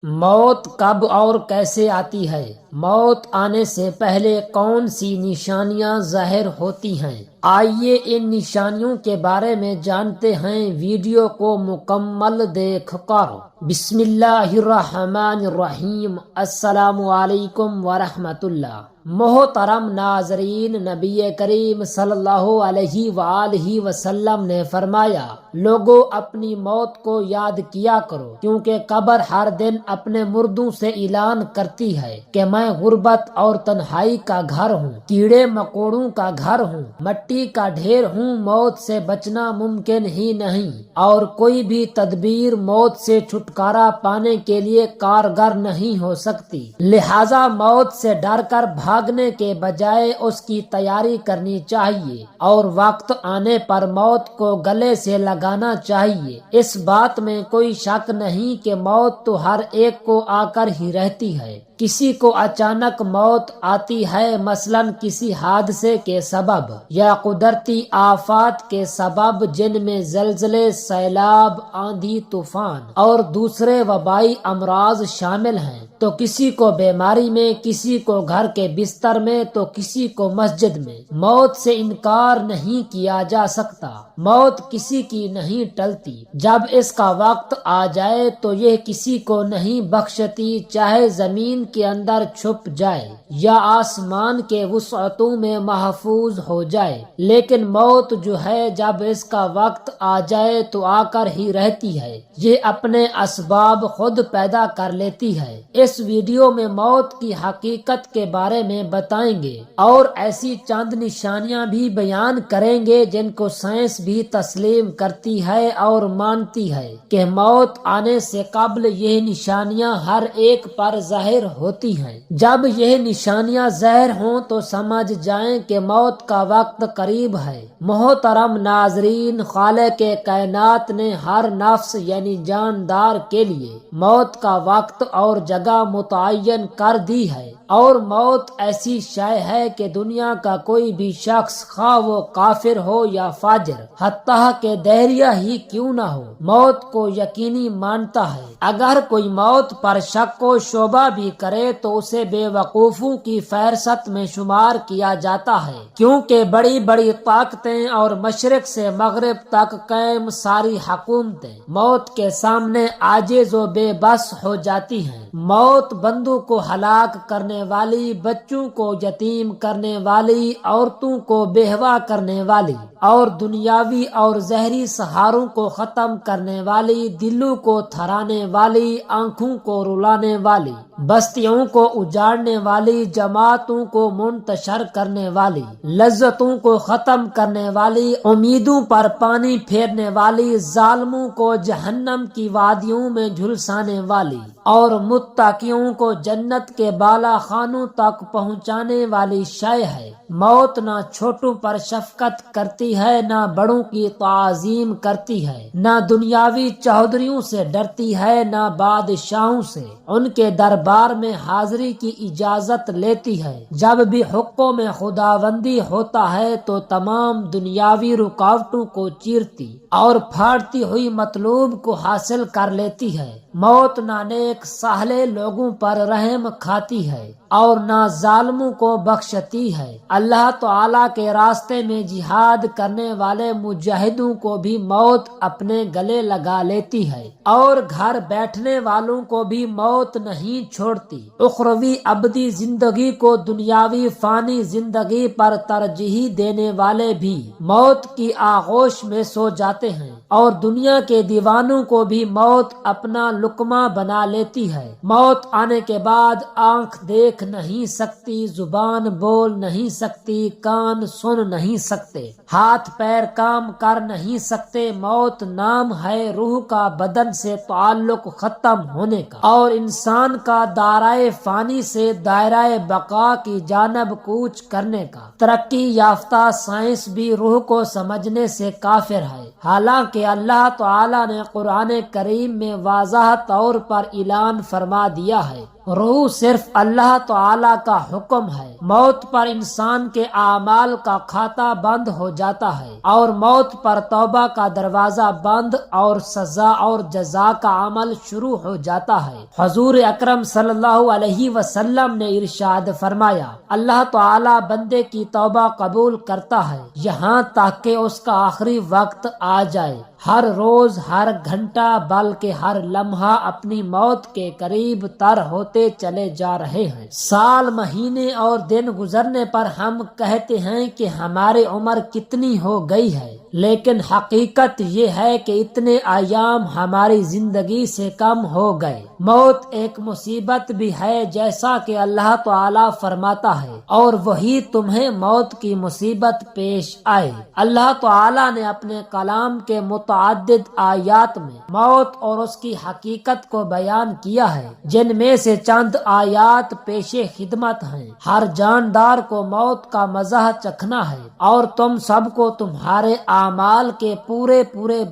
موت کب اور کیسے آتی ہے؟ موت آنے سے پہلے کون سی نشانیاں ظاہر ہوتی ہیں؟ آئیے ان نشانیوں کے بارے میں جانتے ہیں، ویڈیو کو مکمل دیکھ کر۔ بسم اللہ الرحمن الرحیم۔ السلام علیکم ورحمۃ اللہ۔ محترم ناظرین، نبی کریم صلی اللہ علیہ وآلہ وسلم نے فرمایا، لوگوں اپنی موت کو یاد کیا کرو، کیونکہ قبر ہر دن اپنے مردوں سے اعلان کرتی ہے کہ میں غربت اور تنہائی کا گھر ہوں، کیڑے مکوڑوں کا گھر ہوں، مٹی کا ڈھیر ہوں، موت سے بچنا ممکن ہی نہیں، اور کوئی بھی تدبیر موت سے چھٹکارا پانے کے لیے کارگر نہیں ہو سکتی۔ لہذا موت سے ڈر کر بھاگنے کے بجائے اس کی تیاری کرنی چاہیے، اور وقت آنے پر موت کو گلے سے لگانا چاہیے۔ اس بات میں کوئی شک نہیں کہ موت تو ہر ایک کو آ کر ہی رہتی ہے۔ کسی کو اچانک موت آتی ہے، مثلا کسی حادثے کے سبب یا قدرتی آفات کے سبب، جن میں زلزلے، سیلاب، آندھی، طوفان اور دوسرے وبائی امراض شامل ہیں۔ تو کسی کو بیماری میں، کسی کو گھر کے بستر میں، تو کسی کو مسجد میں۔ موت سے انکار نہیں کیا جا سکتا، موت کسی کی نہیں ٹلتی۔ جب اس کا وقت آ جائے تو یہ کسی کو نہیں بخشتی، چاہے زمین کے اندر چھپ جائے یا آسمان کے وسعتوں میں محفوظ ہو جائے، لیکن موت جو ہے جب اس کا وقت آ جائے تو آ کر ہی رہتی ہے، یہ اپنے اسباب خود پیدا کر لیتی ہے۔ اس ویڈیو میں موت کی حقیقت کے بارے میں بتائیں گے اور ایسی چند نشانیاں بھی بیان کریں گے جن کو سائنس بھی تسلیم کرتی ہے اور مانتی ہے کہ موت آنے سے قبل یہ نشانیاں ہر ایک پر ظاہر ہوتی ہیں۔ جب یہ نشانیاں ظاہر ہوں تو سمجھ جائیں کہ موت کا وقت قریب ہے۔ محترم ناظرین، خالق کائنات نے ہر نفس یعنی جاندار کے لیے موت کا وقت اور جگہ متعین کر دی ہے، اور موت ایسی شے ہے کہ دنیا کا کوئی بھی شخص، خواہ وہ کافر ہو یا فاجر، حتیٰ کہ دہریہ ہی کیوں نہ ہو، موت کو یقینی مانتا ہے۔ اگر کوئی موت پر شک و شبہ بھی کرے تو اسے بے وقوفوں کی فہرست میں شمار کیا جاتا ہے، کیونکہ بڑی بڑی طاقتیں اور مشرق سے مغرب تک قائم ساری حکومتیں موت کے سامنے عاجز و بے بس ہو جاتی ہیں۔ موت بندوں کو ہلاک کرنے والی، بچوں کو یتیم کرنے والی، عورتوں کو بیوہ کرنے والی، اور دنیاوی اور ظاہری سہاروں کو ختم کرنے والی، دلوں کو تھرانے والی، آنکھوں کو رلانے والی، بستیوں کو اجاڑنے والی، جماعتوں کو منتشر کرنے والی، لذتوں کو ختم کرنے والی، امیدوں پر پانی پھیرنے والی، ظالموں کو جہنم کی وادیوں میں جھلسانے والی، اور متقیوں کو جنت کے بالا خانوں تک پہنچانے والی شے ہے۔ موت نہ چھوٹوں پر شفقت کرتی ہے، نہ بڑوں کی تعظیم کرتی ہے، نہ دنیاوی چودھریوں سے ڈرتی ہے، نہ بادشاہوں سے ان کے دربار میں حاضری کی اجازت لیتی ہے۔ جب بھی حقوں میں خداوندی ہوتا ہے تو تمام دنیاوی رکاوٹوں کو چیرتی اور پھاڑتی ہوئی مطلوب کو حاصل کر لیتی ہے۔ موت نہ نیک سالے لوگوں پر رحم کھاتی ہے اور نہ ظالموں کو بخشتی ہے۔ اللہ تعالیٰ کے راستے میں جہاد کرنے والے مجاہدوں کو بھی موت اپنے گلے لگا لیتی ہے، اور گھر بیٹھنے والوں کو بھی موت نہیں چھوڑتی۔ اخروی ابدی زندگی کو دنیاوی فانی زندگی پر ترجیح دینے والے بھی موت کی آغوش میں سو جاتے ہیں، اور دنیا کے دیوانوں کو بھی موت اپنا لقمہ بنا لیتی ہے۔ موت آنے کے بعد آنکھ دیکھ نہیں سکتی، زبان بول نہیں سکتی، کان سن نہیں سکتے، ہاتھ پیر کام کر نہیں سکتے۔ موت نام ہے روح کا بدن سے تعلق ختم ہونے کا، اور انسان کا دائرہ فانی سے دائرہ بقا کی جانب کوچ کرنے کا۔ ترقی یافتہ سائنس بھی روح کو سمجھنے سے کافر ہے، حالانکہ اللہ تعالی نے قرآن کریم میں واضح طور پر اعلان فرما دیا ہے، روح صرف اللہ تعالی کا حکم ہے۔ موت پر انسان کے اعمال کا کھاتہ بند ہو جاتا ہے اور موت پر توبہ کا دروازہ بند اور سزا اور جزا کا عمل شروع ہو جاتا ہے۔ حضور اکرم صلی اللہ علیہ وسلم نے ارشاد فرمایا، اللہ تعالی بندے کی توبہ قبول کرتا ہے یہاں تک کہ اس کا آخری وقت آ جائے۔ ہر روز، ہر گھنٹہ، بلکہ ہر لمحہ اپنی موت کے قریب تر ہوتے چلے جا رہے ہیں۔ سال، مہینے اور دن گزرنے پر ہم کہتے ہیں کہ ہماری عمر کتنی ہو گئی ہے، لیکن حقیقت یہ ہے کہ اتنے ایام ہماری زندگی سے کم ہو گئے۔ موت ایک مصیبت بھی ہے، جیسا کہ اللہ تعالی فرماتا ہے، اور وہی تمہیں موت کی مصیبت پیش آئے۔ اللہ تعالی نے اپنے کلام کے متعدد آیات میں موت اور اس کی حقیقت کو بیان کیا ہے، جن میں سے چند آیات پیش خدمت ہیں۔ ہر جاندار کو موت کا مزہ چکھنا ہے، اور تم سب کو تمہارے اعمال کے پورے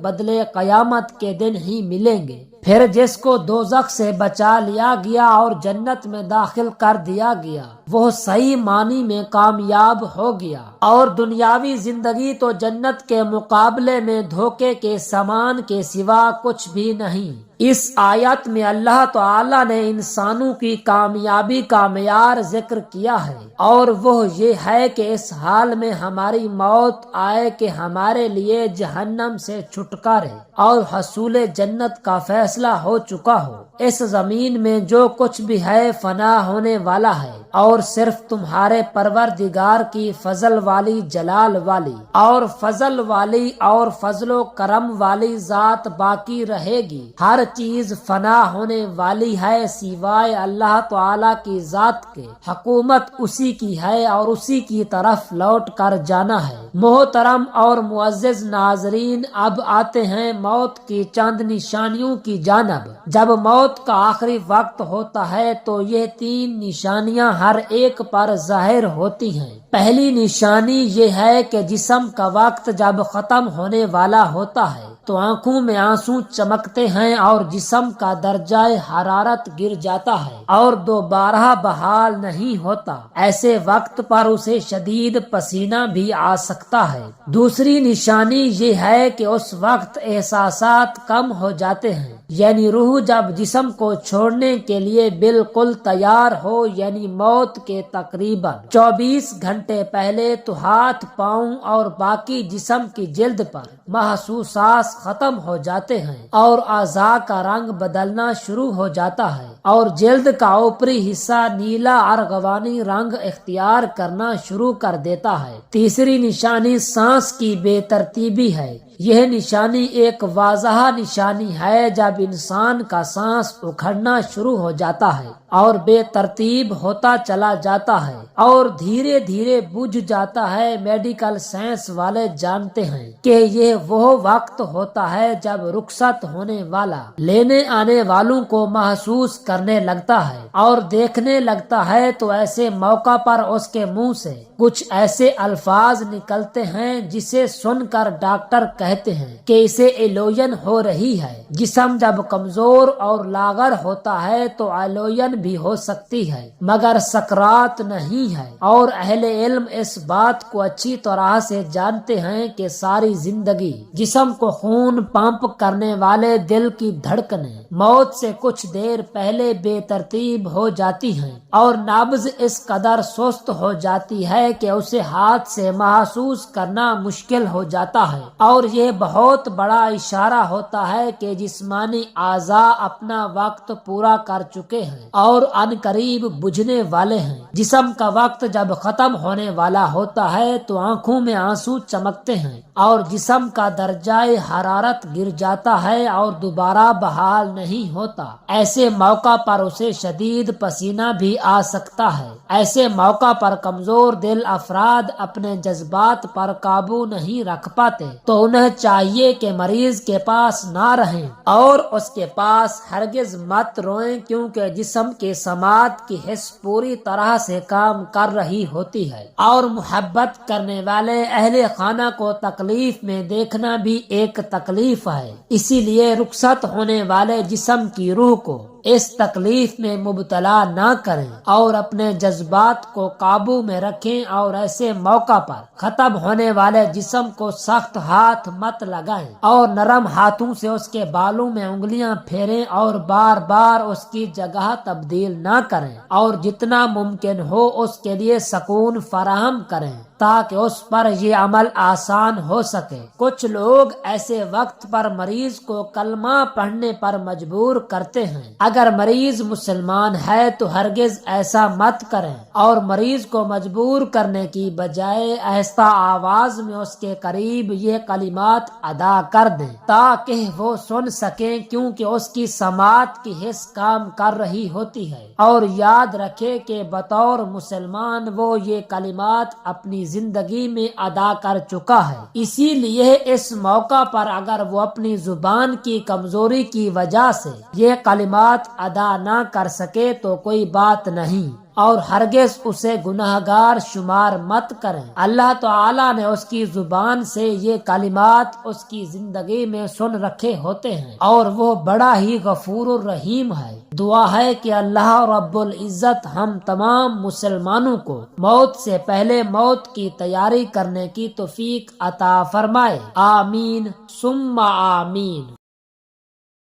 بدلے قیامت کے دن ہی ملیں گے۔ پھر جس کو دوزخ سے بچا لیا گیا اور جنت میں داخل کر دیا گیا، وہ صحیح معنی میں کامیاب ہو گیا، اور دنیاوی زندگی تو جنت کے مقابلے میں دھوکے کے سامان کے سوا کچھ بھی نہیں۔ اس آیت میں اللہ تعالی نے انسانوں کی کامیابی کا معیار ذکر کیا ہے، اور وہ یہ ہے کہ اس حال میں ہماری موت آئے کہ ہمارے لیے جہنم سے چھٹکارے اور حصول جنت کا فیصلہ ہو چکا ہو۔ اس زمین میں جو کچھ بھی ہے فنا ہونے والا ہے، اور صرف تمہارے پروردگار کی فضل والی، جلال والی اور فضل والی اور فضل و کرم والی ذات باقی رہے گی۔ ہر چیز فنا ہونے والی ہے سوائے اللہ تعالی کی ذات کے۔ حکومت اسی کی ہے اور اسی کی طرف لوٹ کر جانا ہے۔ محترم اور معزز ناظرین، اب آتے ہیں موت کی چند نشانیوں کی جانب۔ جب موت کا آخری وقت ہوتا ہے تو یہ 3 نشانیاں ہر ایک پر ظاہر ہوتی ہیں۔ پہلی نشانی یہ ہے کہ جسم کا وقت جب ختم ہونے والا ہوتا ہے تو آنکھوں میں آنسو چمکتے ہیں اور جسم کا درجہ حرارت گر جاتا ہے اور دوبارہ بحال نہیں ہوتا۔ ایسے وقت پر اسے شدید پسینہ بھی آ سکتا ہے۔ دوسری نشانی یہ ہے کہ اس وقت احساسات کم ہو جاتے ہیں، یعنی روح جب جسم کو چھوڑنے کے لیے بالکل تیار ہو، یعنی موت کے تقریباً 24 گھنٹے پہلے تو ہاتھ، پاؤں اور باقی جسم کی جلد پر محسوسات ختم ہو جاتے ہیں اور اعضاء کا رنگ بدلنا شروع ہو جاتا ہے اور جلد کا اوپری حصہ نیلا ارغوانی رنگ اختیار کرنا شروع کر دیتا ہے۔ تیسری نشانی سانس کی بے ترتیبی ہے۔ یہ نشانی ایک واضح نشانی ہے جب انسان کا سانس اکھڑنا شروع ہو جاتا ہے اور بے ترتیب ہوتا چلا جاتا ہے اور دھیرے دھیرے بجھ جاتا ہے۔ میڈیکل سائنس والے جانتے ہیں کہ یہ وہ وقت ہوتا ہے جب رخصت ہونے والا لینے آنے والوں کو محسوس کرنے لگتا ہے اور دیکھنے لگتا ہے، تو ایسے موقع پر اس کے منہ سے کچھ ایسے الفاظ نکلتے ہیں جسے سن کر ڈاکٹر کہتے ہیں کہ اسے ایلوین ہو رہی ہے۔ جسم جب کمزور اور لاغر ہوتا ہے تو ایلوین بھی ہو سکتی ہے، مگر سکرات نہیں ہے، اور اہل علم اس بات کو اچھی طرح سے جانتے ہیں کہ ساری زندگی جسم کو خون پمپ کرنے والے دل کی دھڑکنیں موت سے کچھ دیر پہلے بے ترتیب ہو جاتی ہیں اور نبض اس قدر سست ہو جاتی ہے کہ اسے ہاتھ سے محسوس کرنا مشکل ہو جاتا ہے، اور یہ بہت بڑا اشارہ ہوتا ہے کہ جسمانی اعضاء اپنا وقت پورا کر چکے ہیں اور ان قریب بجھنے والے ہیں۔ جسم کا وقت جب ختم ہونے والا ہوتا ہے تو آنکھوں میں آنسو چمکتے ہیں اور جسم کا درجہ حرارت گر جاتا ہے اور دوبارہ بحال نہیں ہوتا۔ ایسے موقع پر اسے شدید پسینہ بھی آ سکتا ہے۔ ایسے موقع پر کمزور دل افراد اپنے جذبات پر قابو نہیں رکھ پاتے تو انہیں چاہیے کہ مریض کے پاس نہ رہیں اور اس کے پاس ہرگز مت روئیں، کیونکہ جسم کے سماعت کی حس پوری طرح سے کام کر رہی ہوتی ہے، اور محبت کرنے والے اہل خانہ کو تکلیف میں دیکھنا بھی ایک تکلیف ہے۔ اسی لیے رخصت ہونے والے جسم کی روح کو اس تکلیف میں مبتلا نہ کریں اور اپنے جذبات کو قابو میں رکھیں اور ایسے موقع پر ختم ہونے والے جسم کو سخت ہاتھ مت لگائیں اور نرم ہاتھوں سے اس کے بالوں میں انگلیاں پھیریں اور بار بار اس کی جگہ تبدیل نہ کریں اور جتنا ممکن ہو اس کے لیے سکون فراہم کریں تاکہ اس پر یہ عمل آسان ہو سکے۔ کچھ لوگ ایسے وقت پر مریض کو کلمہ پڑھنے پر مجبور کرتے ہیں۔ اگر مریض مسلمان ہے تو ہرگز ایسا مت کریں اور مریض کو مجبور کرنے کی بجائے آہستہ آواز میں اس کے قریب یہ کلمات ادا کر دیں تاکہ وہ سن سکیں، کیونکہ اس کی سماعت کی حس کام کر رہی ہوتی ہے۔ اور یاد رکھے کہ بطور مسلمان وہ یہ کلمات اپنی زندگی میں ادا کر چکا ہے، اسی لیے اس موقع پر اگر وہ اپنی زبان کی کمزوری کی وجہ سے یہ کلمات ادا نہ کر سکے تو کوئی بات نہیں، اور ہرگز اسے گناہگار شمار مت کریں۔ اللہ تعالی نے اس کی زبان سے یہ کلمات اس کی زندگی میں سن رکھے ہوتے ہیں اور وہ بڑا ہی غفور الرحیم ہے۔ دعا ہے کہ اللہ رب العزت ہم تمام مسلمانوں کو موت سے پہلے موت کی تیاری کرنے کی توفیق عطا فرمائے۔ آمین ثم آمین۔